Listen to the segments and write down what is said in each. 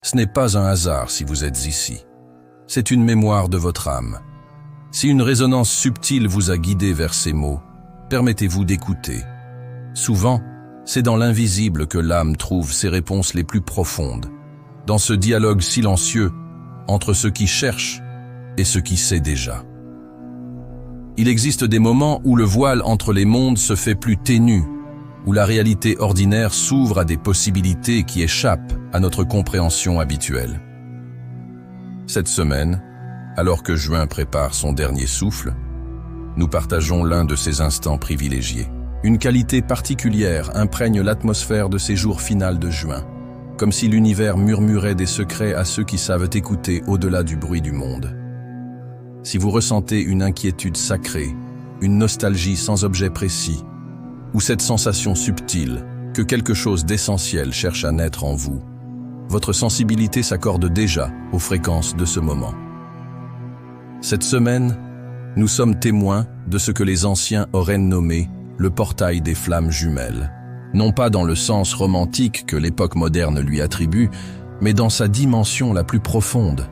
Ce n'est pas un hasard si vous êtes ici. C'est une mémoire de votre âme. Si une résonance subtile vous a guidé vers ces mots, permettez-vous d'écouter. Souvent, c'est dans l'invisible que l'âme trouve ses réponses les plus profondes, dans ce dialogue silencieux entre ce qui cherche et ce qui sait déjà. Il existe des moments où le voile entre les mondes se fait plus ténu, où la réalité ordinaire s'ouvre à des possibilités qui échappent à notre compréhension habituelle. Cette semaine, alors que juin prépare son dernier souffle, nous partageons l'un de ces instants privilégiés. Une qualité particulière imprègne l'atmosphère de ces jours finals de juin, comme si l'univers murmurait des secrets à ceux qui savent écouter au-delà du bruit du monde. Si vous ressentez une inquiétude sacrée, une nostalgie sans objet précis, ou cette sensation subtile que quelque chose d'essentiel cherche à naître en vous, votre sensibilité s'accorde déjà aux fréquences de ce moment. Cette semaine, nous sommes témoins de ce que les anciens auraient nommé le portail des flammes jumelles, non pas dans le sens romantique que l'époque moderne lui attribue, mais dans sa dimension la plus profonde,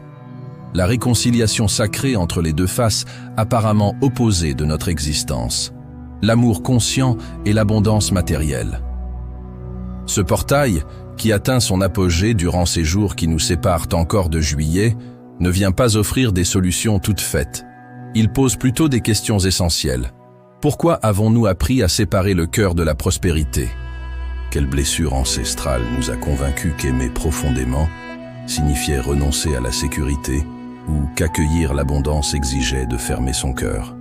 la réconciliation sacrée entre les deux faces apparemment opposées de notre existence, l'amour conscient et l'abondance matérielle. Ce portail, qui atteint son apogée durant ces jours qui nous séparent encore de juillet, ne vient pas offrir des solutions toutes faites. Il pose plutôt des questions essentielles. Pourquoi avons-nous appris à séparer le cœur de la prospérité? Quelle blessure ancestrale nous a convaincus qu'aimer profondément signifiait renoncer à la sécurité ou qu'accueillir l'abondance exigeait de fermer son cœur?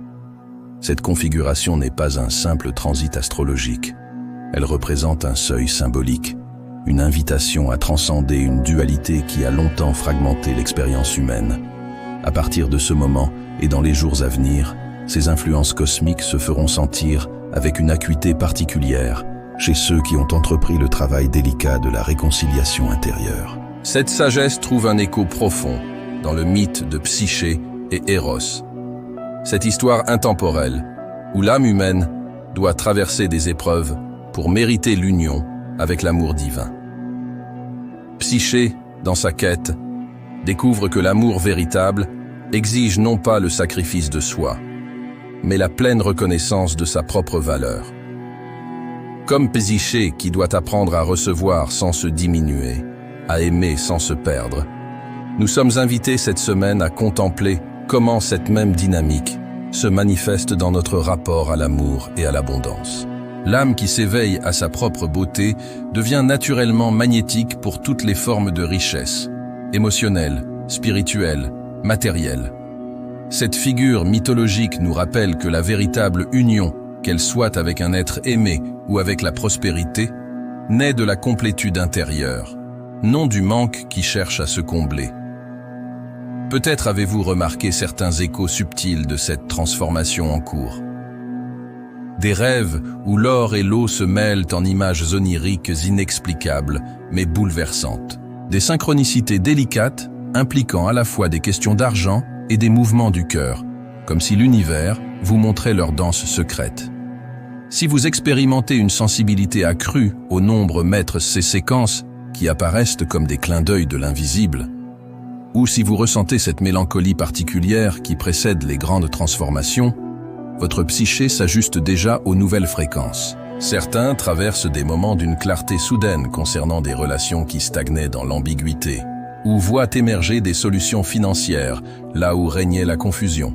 Cette configuration n'est pas un simple transit astrologique. Elle représente un seuil symbolique, une invitation à transcender une dualité qui a longtemps fragmenté l'expérience humaine. À partir de ce moment et dans les jours à venir, ces influences cosmiques se feront sentir avec une acuité particulière chez ceux qui ont entrepris le travail délicat de la réconciliation intérieure. Cette sagesse trouve un écho profond dans le mythe de Psyché et Eros. Cette histoire intemporelle où l'âme humaine doit traverser des épreuves pour mériter l'union avec l'amour divin. Psyché, dans sa quête, découvre que l'amour véritable exige non pas le sacrifice de soi, mais la pleine reconnaissance de sa propre valeur. Comme Psyché qui doit apprendre à recevoir sans se diminuer, à aimer sans se perdre, nous sommes invités cette semaine à contempler comment cette même dynamique se manifeste dans notre rapport à l'amour et à l'abondance. L'âme qui s'éveille à sa propre beauté devient naturellement magnétique pour toutes les formes de richesse, émotionnelle, spirituelle, matérielle. Cette figure mythologique nous rappelle que la véritable union, qu'elle soit avec un être aimé ou avec la prospérité, naît de la complétude intérieure, non du manque qui cherche à se combler. Peut-être avez-vous remarqué certains échos subtils de cette transformation en cours. Des rêves où l'or et l'eau se mêlent en images oniriques inexplicables, mais bouleversantes. Des synchronicités délicates impliquant à la fois des questions d'argent et des mouvements du cœur, comme si l'univers vous montrait leur danse secrète. Si vous expérimentez une sensibilité accrue au nombre maître ces séquences qui apparaissent comme des clins d'œil de l'invisible, ou si vous ressentez cette mélancolie particulière qui précède les grandes transformations, votre psyché s'ajuste déjà aux nouvelles fréquences. Certains traversent des moments d'une clarté soudaine concernant des relations qui stagnaient dans l'ambiguïté, ou voient émerger des solutions financières là où régnait la confusion.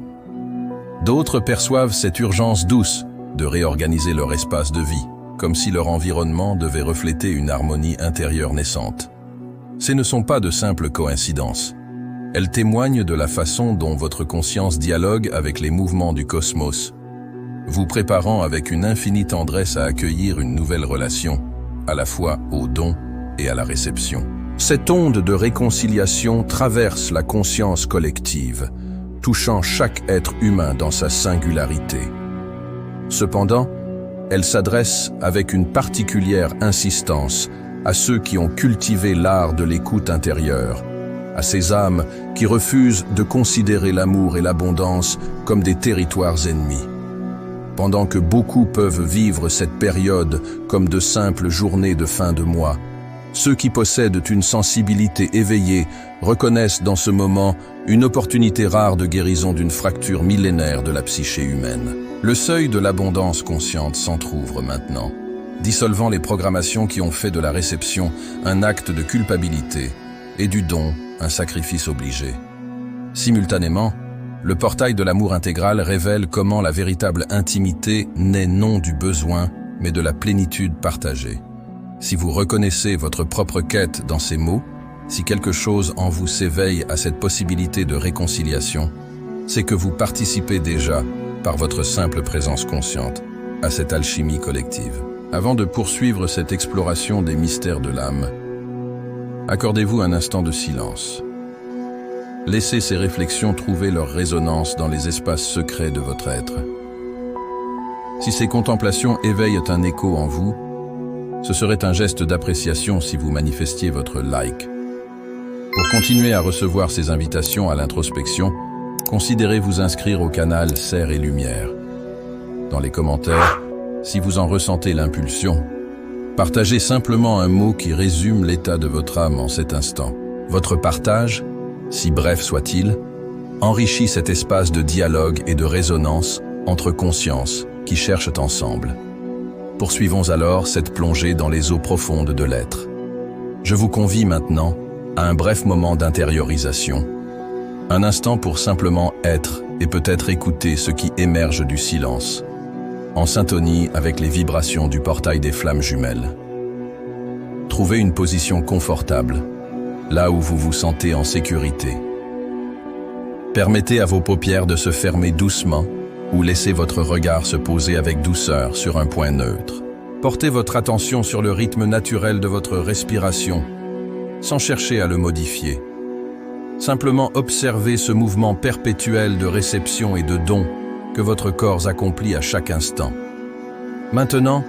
D'autres perçoivent cette urgence douce de réorganiser leur espace de vie, comme si leur environnement devait refléter une harmonie intérieure naissante. Ce ne sont pas de simples coïncidences. Elles témoignent de la façon dont votre conscience dialogue avec les mouvements du cosmos, vous préparant avec une infinie tendresse à accueillir une nouvelle relation, à la fois au don et à la réception. Cette onde de réconciliation traverse la conscience collective, touchant chaque être humain dans sa singularité. Cependant, elle s'adresse avec une particulière insistance à ceux qui ont cultivé l'art de l'écoute intérieure, à ces âmes qui refusent de considérer l'amour et l'abondance comme des territoires ennemis. Pendant que beaucoup peuvent vivre cette période comme de simples journées de fin de mois, Ceux qui possèdent une sensibilité éveillée reconnaissent dans ce moment une opportunité rare de guérison d'une fracture millénaire de la psyché humaine. Le seuil de l'abondance consciente s'entr'ouvre maintenant, dissolvant les programmations qui ont fait de la réception un acte de culpabilité et du don un sacrifice obligé. Simultanément, le portail de l'amour intégral révèle comment la véritable intimité naît non du besoin, mais de la plénitude partagée. Si vous reconnaissez votre propre quête dans ces mots, si quelque chose en vous s'éveille à cette possibilité de réconciliation, c'est que vous participez déjà, par votre simple présence consciente, à cette alchimie collective. Avant de poursuivre cette exploration des mystères de l'âme, accordez-vous un instant de silence. Laissez ces réflexions trouver leur résonance dans les espaces secrets de votre être. Si ces contemplations éveillent un écho en vous, ce serait un geste d'appréciation si vous manifestiez votre like. Pour continuer à recevoir ces invitations à l'introspection, considérez vous inscrire au canal Serre et Lumière. Dans les commentaires, si vous en ressentez l'impulsion, partagez simplement un mot qui résume l'état de votre âme en cet instant. Votre partage, si bref soit-il, enrichit cet espace de dialogue et de résonance entre consciences qui cherchent ensemble. Poursuivons alors cette plongée dans les eaux profondes de l'être. Je vous convie maintenant à un bref moment d'intériorisation, un instant pour simplement être et peut-être écouter ce qui émerge du silence, en syntonie avec les vibrations du portail des flammes jumelles. Trouvez une position confortable, là où vous vous sentez en sécurité. Permettez à vos paupières de se fermer doucement ou laissez votre regard se poser avec douceur sur un point neutre. Portez votre attention sur le rythme naturel de votre respiration, sans chercher à le modifier. Simplement observez ce mouvement perpétuel de réception et de don que votre corps accomplit à chaque instant. Maintenant,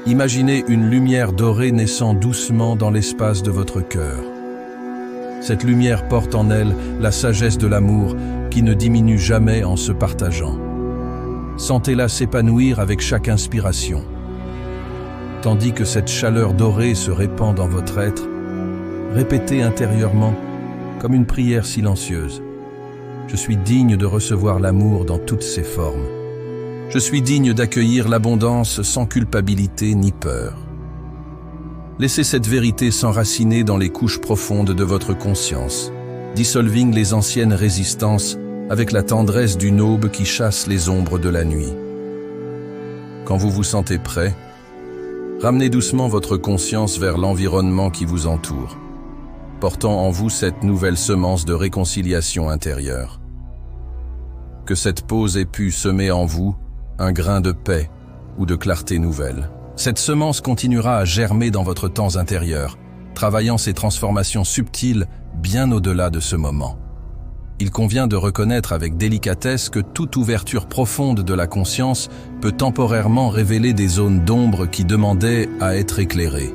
imaginez une lumière dorée naissant doucement dans l'espace de votre cœur. Cette lumière porte en elle la sagesse de l'amour qui ne diminue jamais en se partageant. Sentez-la s'épanouir avec chaque inspiration. Tandis que cette chaleur dorée se répand dans votre être, répétez intérieurement, comme une prière silencieuse. Je suis digne de recevoir l'amour dans toutes ses formes. Je suis digne d'accueillir l'abondance sans culpabilité ni peur. Laissez cette vérité s'enraciner dans les couches profondes de votre conscience, dissolving les anciennes résistances avec la tendresse d'une aube qui chasse les ombres de la nuit. Quand vous vous sentez prêt, ramenez doucement votre conscience vers l'environnement qui vous entoure, portant en vous cette nouvelle semence de réconciliation intérieure. Que cette pause ait pu semer en vous un grain de paix ou de clarté nouvelle. Cette semence continuera à germer dans votre temps intérieur, travaillant ses transformations subtiles bien au-delà de ce moment. Il convient de reconnaître avec délicatesse que toute ouverture profonde de la conscience peut temporairement révéler des zones d'ombre qui demandaient à être éclairées.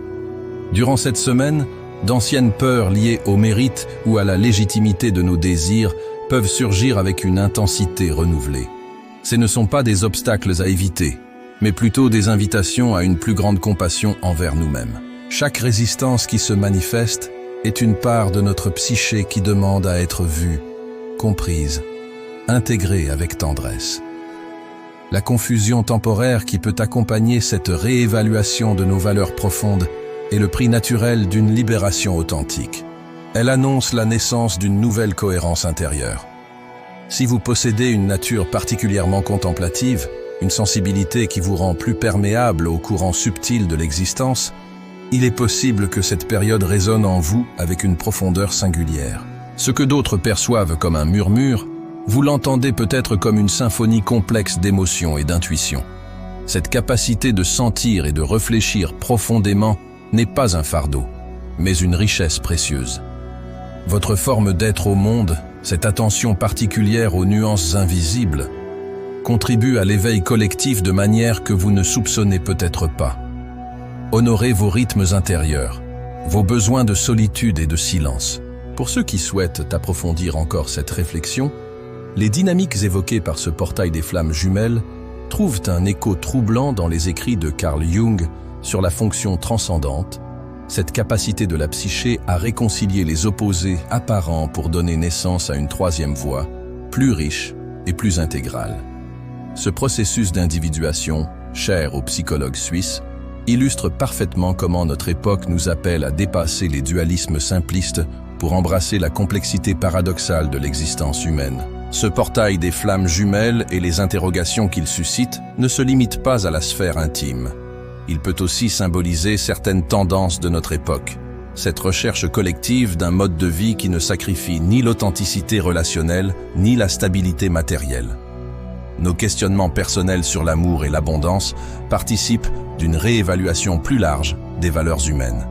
Durant cette semaine, d'anciennes peurs liées au mérite ou à la légitimité de nos désirs peuvent surgir avec une intensité renouvelée. Ce ne sont pas des obstacles à éviter, mais plutôt des invitations à une plus grande compassion envers nous-mêmes. Chaque résistance qui se manifeste est une part de notre psyché qui demande à être vue, comprise, intégrée avec tendresse. La confusion temporaire qui peut accompagner cette réévaluation de nos valeurs profondes est le prix naturel d'une libération authentique. Elle annonce la naissance d'une nouvelle cohérence intérieure. Si vous possédez une nature particulièrement contemplative, une sensibilité qui vous rend plus perméable aux courants subtils de l'existence, il est possible que cette période résonne en vous avec une profondeur singulière. Ce que d'autres perçoivent comme un murmure, vous l'entendez peut-être comme une symphonie complexe d'émotions et d'intuitions. Cette capacité de sentir et de réfléchir profondément n'est pas un fardeau, mais une richesse précieuse. Votre forme d'être au monde, cette attention particulière aux nuances invisibles, contribue à l'éveil collectif de manière que vous ne soupçonnez peut-être pas. Honorez vos rythmes intérieurs, vos besoins de solitude et de silence. Pour ceux qui souhaitent approfondir encore cette réflexion, les dynamiques évoquées par ce portail des flammes jumelles trouvent un écho troublant dans les écrits de Carl Jung sur la fonction transcendante, Cette capacité de la psyché à réconcilier les opposés apparents pour donner naissance à une troisième voie, plus riche et plus intégrale. Ce processus d'individuation, cher aux psychologues suisses, illustre parfaitement comment notre époque nous appelle à dépasser les dualismes simplistes pour embrasser la complexité paradoxale de l'existence humaine. Ce portail des flammes jumelles et les interrogations qu'il suscite ne se limitent pas à la sphère intime. Il peut aussi symboliser certaines tendances de notre époque. Cette recherche collective d'un mode de vie qui ne sacrifie ni l'authenticité relationnelle, ni la stabilité matérielle. Nos questionnements personnels sur l'amour et l'abondance participent d'une réévaluation plus large des valeurs humaines.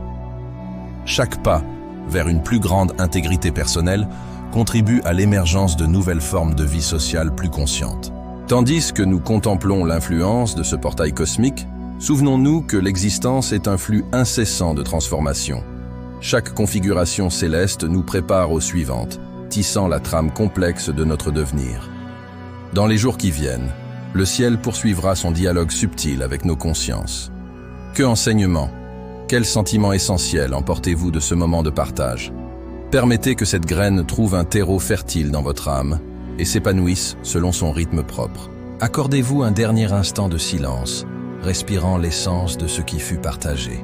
Chaque pas vers une plus grande intégrité personnelle contribue à l'émergence de nouvelles formes de vie sociale plus conscientes. Tandis que nous contemplons l'influence de ce portail cosmique, souvenons-nous que l'existence est un flux incessant de transformation. Chaque configuration céleste nous prépare aux suivantes, tissant la trame complexe de notre devenir. Dans les jours qui viennent, le ciel poursuivra son dialogue subtil avec nos consciences. Que enseignement, quel sentiment essentiel emportez-vous de ce moment de partage? Permettez que cette graine trouve un terreau fertile dans votre âme et s'épanouisse selon son rythme propre. Accordez-vous un dernier instant de silence, respirant l'essence de ce qui fut partagé.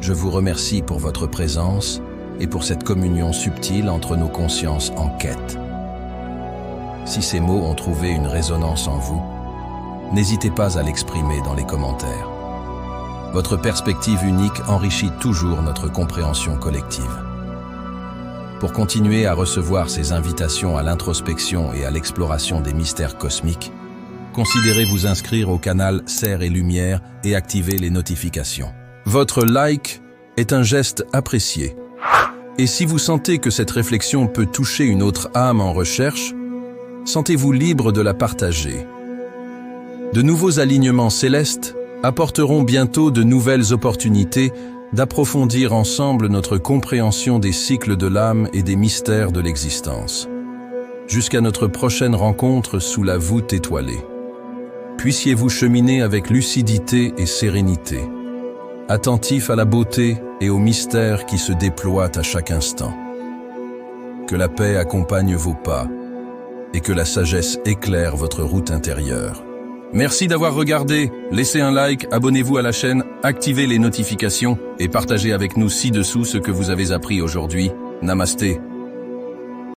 Je vous remercie pour votre présence et pour cette communion subtile entre nos consciences en quête. Si ces mots ont trouvé une résonance en vous, n'hésitez pas à l'exprimer dans les commentaires. Votre perspective unique enrichit toujours notre compréhension collective. Pour continuer à recevoir ces invitations à l'introspection et à l'exploration des mystères cosmiques, considérez vous inscrire au canal Serre et Lumière et activer les notifications. Votre like est un geste apprécié. Et si vous sentez que cette réflexion peut toucher une autre âme en recherche, sentez-vous libre de la partager. De nouveaux alignements célestes apporteront bientôt de nouvelles opportunités d'approfondir ensemble notre compréhension des cycles de l'âme et des mystères de l'existence. Jusqu'à notre prochaine rencontre sous la voûte étoilée. Puissiez-vous cheminer avec lucidité et sérénité, attentif à la beauté et aux mystères qui se déploient à chaque instant. Que la paix accompagne vos pas et que la sagesse éclaire votre route intérieure. Merci d'avoir regardé, laissez un like, abonnez-vous à la chaîne, activez les notifications et partagez avec nous ci-dessous ce que vous avez appris aujourd'hui. Namasté.